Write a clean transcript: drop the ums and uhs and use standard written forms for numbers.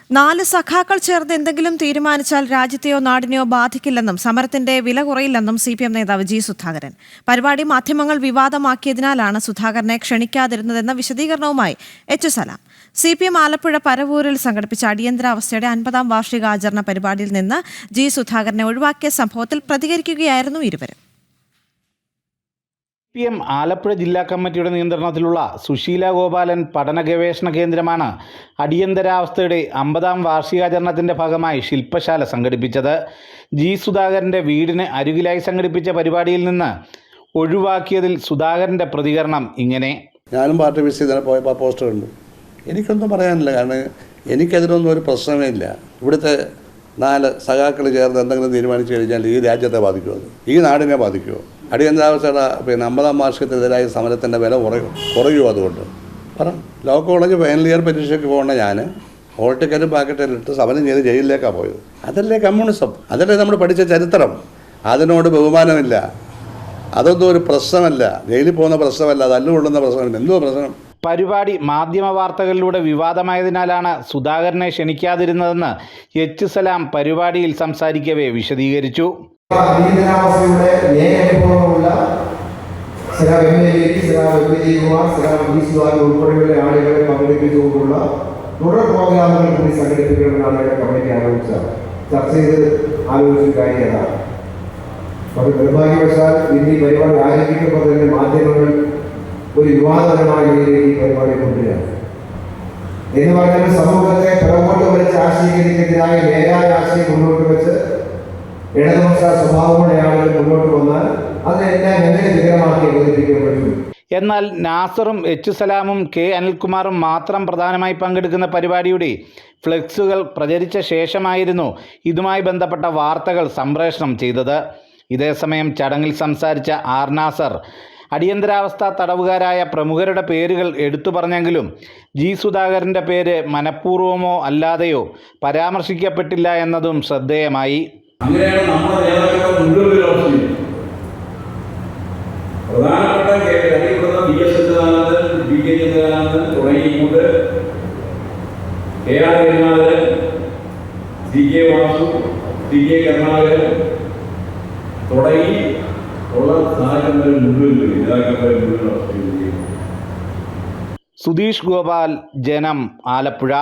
4 സഖാക്കൾ ചേർന്ന് എന്തെങ്കിലും തീരുമാനിച്ചാൽ രാജ്യത്തെയോ നാടിനെയോ ബാധിക്കില്ലെന്നും സമരത്തിന്റെ വില കുറയില്ലെന്നും CPM നേതാവ് ജി സുധാകരൻ. പരിപാടി മാധ്യമങ്ങൾ വിവാദമാക്കിയതിനാലാണ് സുധാകരനെ ക്ഷണിക്കാതിരുന്നതെന്ന വിശദീകരണവുമായി എച്ച് സലാം. CPM ആലപ്പുഴ പരവൂരിൽ സംഘടിപ്പിച്ച അടിയന്തരാവസ്ഥയുടെ 50ാം വാർഷികാചരണ പരിപാടിയിൽ നിന്ന് ജി സുധാകരനെ ഒഴിവാക്കിയ സംഭവത്തിൽ പ്രതികരിക്കുകയായിരുന്നു ഇരുവരും. CPM ആലപ്പുഴ ജില്ലാ കമ്മിറ്റിയുടെ നിയന്ത്രണത്തിലുള്ള സുശീല ഗോപാലൻ പഠന ഗവേഷണ കേന്ദ്രമാണ് അടിയന്തരാവസ്ഥയുടെ 50ാം വാർഷികാചരണത്തിൻ്റെ ഭാഗമായി ശില്പശാല സംഘടിപ്പിച്ചത്. ജി സുധാകരൻ്റെ വീടിന് അരികിലായി സംഘടിപ്പിച്ച പരിപാടിയിൽ നിന്ന് ഒഴിവാക്കിയതിൽ സുധാകരൻ്റെ പ്രതികരണം ഇങ്ങനെ: ഞാനും പാർട്ടി വിസിറ്റ് തന്നെ പോയപ്പോൾ പോസ്റ്റർ കണ്ടു. എനിക്കൊന്നും പറയാനില്ല, കാരണം എനിക്കതിനൊന്നും ഒരു പ്രശ്നമേ ഇല്ല. ഇവിടുത്തെ 4 സഖാക്കൾ ചേർന്ന് എന്തെങ്കിലും തീരുമാനിച്ചു കഴിഞ്ഞാൽ ഈ രാജ്യത്തെ ബാധിക്കുമോ, ഈ നാടിനെ ബാധിക്കുമോ? അടിയന്തരാവസ്ഥയുടെ 50ാം വാർഷികത്തിനെതിരായ സമരത്തിൻ്റെ വില കുറയുമോ? അതുകൊണ്ട് പറ. ലോ കോളേജ് ഫൈനൽ ഇയർ പരീക്ഷയ്ക്ക് പോകേണ്ട ഞാൻ ഹോൾ ടിക്കറ്റും പാക്കറ്റിലിട്ട് സമരം ചെയ്ത് ജയിലിലേക്കാണ് പോയത്. അതല്ലേ കമ്മ്യൂണിസം, അതല്ലേ നമ്മൾ പഠിച്ച ചരിത്രം. അതിനോട് ബഹുമാനമില്ല, അതൊന്നും ഒരു പ്രശ്നമല്ല. ജയിലിൽ പോകുന്ന പ്രശ്നമല്ല, തല്ലുകൊള്ളുന്ന പ്രശ്നമല്ല. എന്തോ പ്രശ്നം? പരിപാടി മാധ്യമ വാർത്തകളിലൂടെ വിവാദമായതിനാലാണ് സുധാകരനെ ക്ഷണിക്കാതിരുന്നതെന്ന് എച്ച് സലാം പരിപാടിയിൽ സംസാരിക്കവേ വിശദീകരിച്ചു. അടിയന്തരാവസ്ഥയുടെ നേരനുഭവമുള്ള ഉൾപ്പെടെയുള്ള ആളുകളെ പങ്കെടുപ്പിച്ചുകൊണ്ടുള്ള തുടർ പ്രോഗ്രാമുകൾ കൂടി സംഘടിപ്പിക്കണമെന്നാണ് കമ്മിറ്റി ആലോചിച്ചത്. ചർച്ച ചെയ്ത് ആലോചിച്ച കാര്യമാണ്. അത് നിർഭാഗ്യവശാൽ ഇന്ന് ഈ പരിപാടി ആരംഭിക്കുമ്പോൾ തന്നെ മാധ്യമങ്ങൾ ഒരു വിവാദപരമായ രീതിയിൽ ഈ പരിപാടി കൊണ്ടുവരികയാണ്. എന്ന് പറഞ്ഞാൽ സമൂഹത്തെ പുറകോട്ട് വലിച്ച് ആശയീകരിക്കുന്നതിനായി നേരായ ആശയം മുന്നോട്ട് വെച്ച് ഇടതുപക്ഷ സ്വഭാവമുള്ള ആളുകൾ മുന്നോട്ട് വന്നാൽ അതിനെല്ലാം എങ്ങനെ വികലമാക്കി അവതരിപ്പിക്കാൻ പറ്റും? എന്നാൽ നാസറും എച്ച് സലാമും കെ അനിൽകുമാറും മാത്രം പ്രധാനമായി പങ്കെടുക്കുന്ന പരിപാടിയുടെ ഫ്ലെക്സുകൾ പ്രചരിച്ച ശേഷമായിരുന്നു ഇതുമായി ബന്ധപ്പെട്ട വാർത്തകൾ സംപ്രേഷണം ചെയ്തത്. ഇതേസമയം ചടങ്ങിൽ സംസാരിച്ച ആർ നാസർ അടിയന്തരാവസ്ഥ തടവുകാരായ പ്രമുഖരുടെ പേരുകൾ എടുത്തു പറഞ്ഞെങ്കിലും ജി സുധാകരൻ്റെ പേര് മനഃപൂർവ്വമോ അല്ലാതെയോ പരാമർശിക്കപ്പെട്ടില്ല എന്നതും ശ്രദ്ധേയമായി. അങ്ങനെയാണ് നമ്മുടെ നേതാക്കളുടെ മുഴുവൻ അവസ്ഥയും. പ്രധാനപ്പെട്ട അറിയപ്പെടുന്ന BS Sachidanandan, DK Sachidanandan തുടങ്ങിക്കൊണ്ട് AR Gangadharan, DK Vasu, DK Karunakaran തുടങ്ങി ഉള്ള സ്ഥാനങ്ങളിൽ മുഴുവൻ നേതാക്കളുടെ മുഴുവൻ അവസ്ഥയും. സുധീഷ് ഗോപാൽ, ജനം, ആലപ്പുഴ.